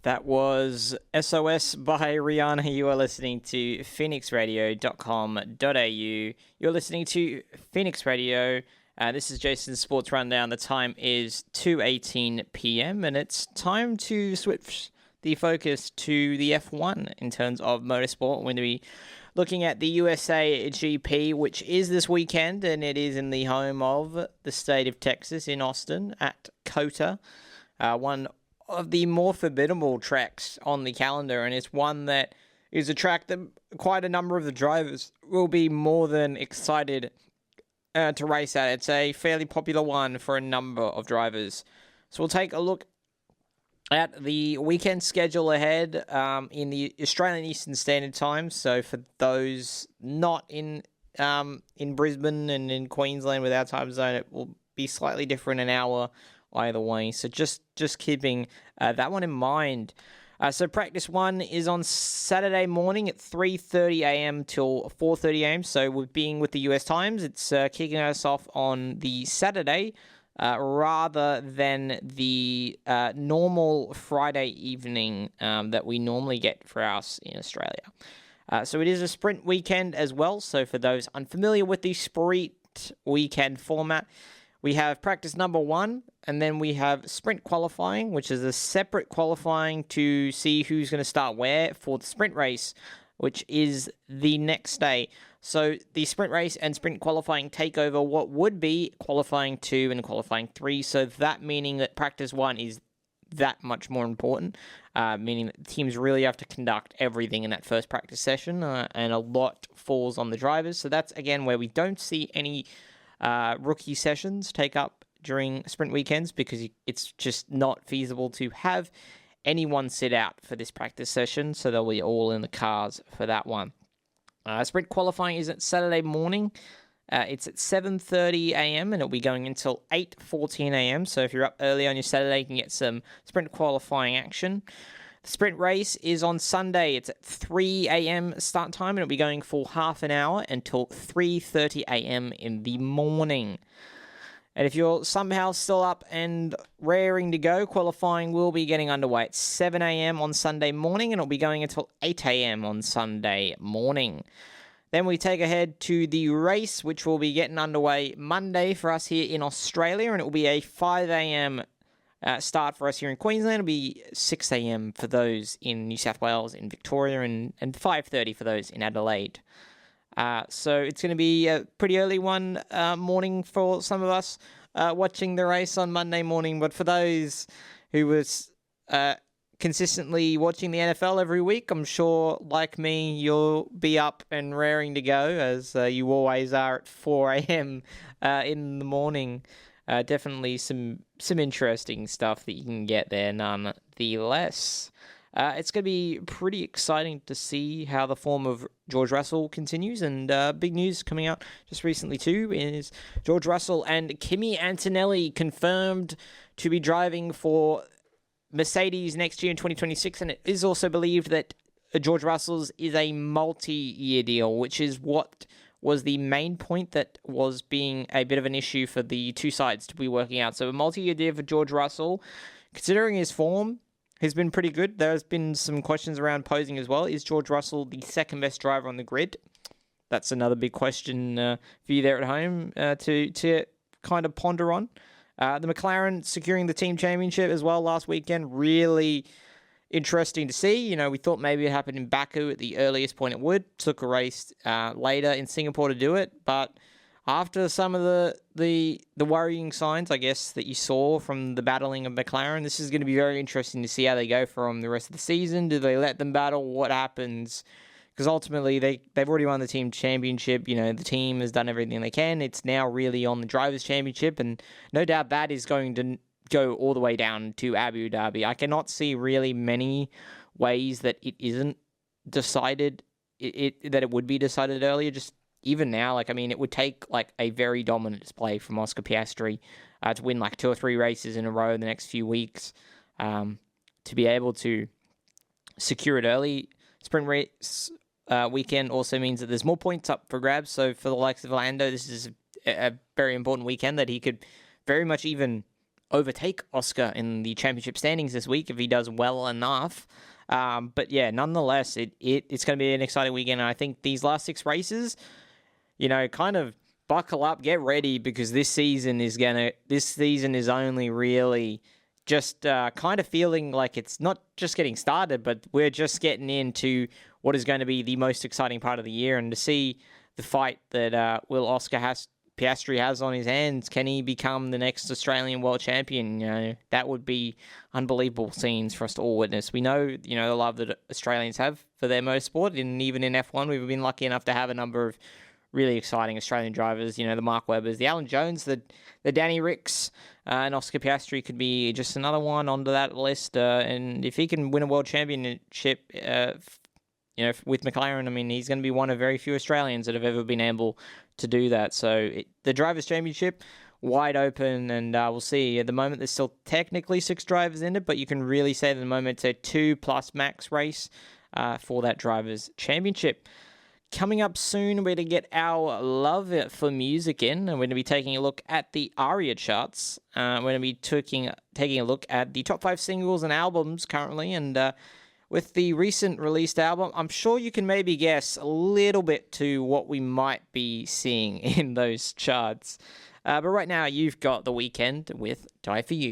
That was SOS by Rihanna. You are listening to phoenixradio.com.au. You're listening to Phoenix Radio. This is Jason's Sports Rundown. The time is 2:18 p.m. and it's time to switch the focus to the F1 in terms of motorsport. We're going to be looking at the USA GP, which is this weekend, and it is in the home of the state of Texas in Austin at COTA. One of the more formidable tracks on the calendar, and it's one that is a track that quite a number of the drivers will be more than excited to race at. It's a fairly popular one for a number of drivers. So we'll take a look at the weekend schedule ahead in the Australian Eastern Standard Time. So for those not in Brisbane and in Queensland with our time zone, it will be slightly different an hour either way. So just keeping that one in mind. So practice one is on Saturday morning at 3:30 a.m. till 4:30 a.m. So with being with the US times, it's kicking us off on the Saturday rather than the normal Friday evening that we normally get for us in Australia. So it is a sprint weekend as well. So for those unfamiliar with the sprint weekend format, we have practice number one, and then we have sprint qualifying, which is a separate qualifying to see who's going to start where for the sprint race, which is the next day. So the sprint race and sprint qualifying take over what would be qualifying 2 and qualifying 3. So that meaning that practice 1 is that much more important, meaning that teams really have to conduct everything in that first practice session, and a lot falls on the drivers. So that's, again, where we don't see any rookie sessions take up during sprint weekends, because it's just not feasible to have anyone sit out for this practice session, so they'll be all in the cars for that one. Sprint qualifying is at Saturday morning. It's at 7:30 a.m. and it'll be going until 8:14 a.m. So if you're up early on your Saturday, you can get some sprint qualifying action. The sprint race is on Sunday. It's at 3 a.m. start time, and it'll be going for half an hour until 3:30 a.m. in the morning. And if you're somehow still up and raring to go, qualifying will be getting underway at 7 a.m. on Sunday morning, and it'll be going until 8 a.m. on Sunday morning. Then we take ahead to the race, which will be getting underway Monday for us here in Australia, and it will be a 5 a.m. Start for us here in Queensland. It'll be 6 a.m. for those in New South Wales, in Victoria, and 5:30 for those in Adelaide. So it's going to be a pretty early one morning for some of us watching the race on Monday morning. But for those who was consistently watching the NFL every week, I'm sure, like me, you'll be up and raring to go, as you always are at 4 a.m. In the morning. Definitely some interesting stuff that you can get there nonetheless. It's going to be pretty exciting to see how the form of George Russell continues, and big news coming out just recently too is George Russell and Kimi Antonelli confirmed to be driving for Mercedes next year in 2026, and it is also believed that George Russell's is a multi-year deal, which is what was the main point that was being a bit of an issue for the two sides to be working out. So a multi-year deal for George Russell, considering his form, has been pretty good. There's been some questions around posing as well. Is George Russell the second best driver on the grid? That's another big question for you there at home to kind of ponder on. The McLaren securing the team championship as well last weekend, really interesting to see. You know, we thought maybe it happened in Baku at the earliest point it would. Took a race later in Singapore to do it, but after some of the worrying signs, I guess, that you saw from the battling of McLaren, this is going to be very interesting to see how they go from the rest of the season. Do they let them battle? What happens? Because ultimately, they've already won the team championship. You know, the team has done everything they can. It's now really on the Drivers' Championship, and no doubt that is going to go all the way down to Abu Dhabi. I cannot see really many ways that it isn't decided, that it would be decided earlier. Just even now, it would take a very dominant display from Oscar Piastri to win 2 or 3 races in a row in the next few weeks to be able to secure it early. Sprint race weekend also means that there's more points up for grabs. So for the likes of Lando, this is a very important weekend that he could very much even overtake Oscar in the championship standings this week if he does well enough. But yeah, nonetheless, it's going to be an exciting weekend. And I think these last 6 races, kind of buckle up, get ready, because this season is only really just kind of feeling like it's not just getting started, but we're just getting into what is going to be the most exciting part of the year. And to see the fight that will Oscar Piastri has on his hands, can he become the next Australian world champion? That would be unbelievable scenes for us to all witness. We know, the love that Australians have for their motorsport, and even in F1, we've been lucky enough to have a number of really exciting Australian drivers, the Mark Webbers, the Alan Jones, the Danny Ricks, and Oscar Piastri could be just another one onto that list. And if he can win a world championship, with McLaren, I mean, he's going to be one of very few Australians that have ever been able to do that. So the Drivers' Championship, wide open, and we'll see. At the moment, there's still technically 6 drivers in it, but you can really say at the moment it's a 2+ max race for that Drivers' Championship. Coming up soon, we're going to get our love for music in, and we're going to be taking a look at the ARIA charts. We're going to be taking a look at the top 5 singles and albums currently, and with the recent released album, I'm sure you can maybe guess a little bit to what we might be seeing in those charts. But right now, you've got The Weeknd with Die For You.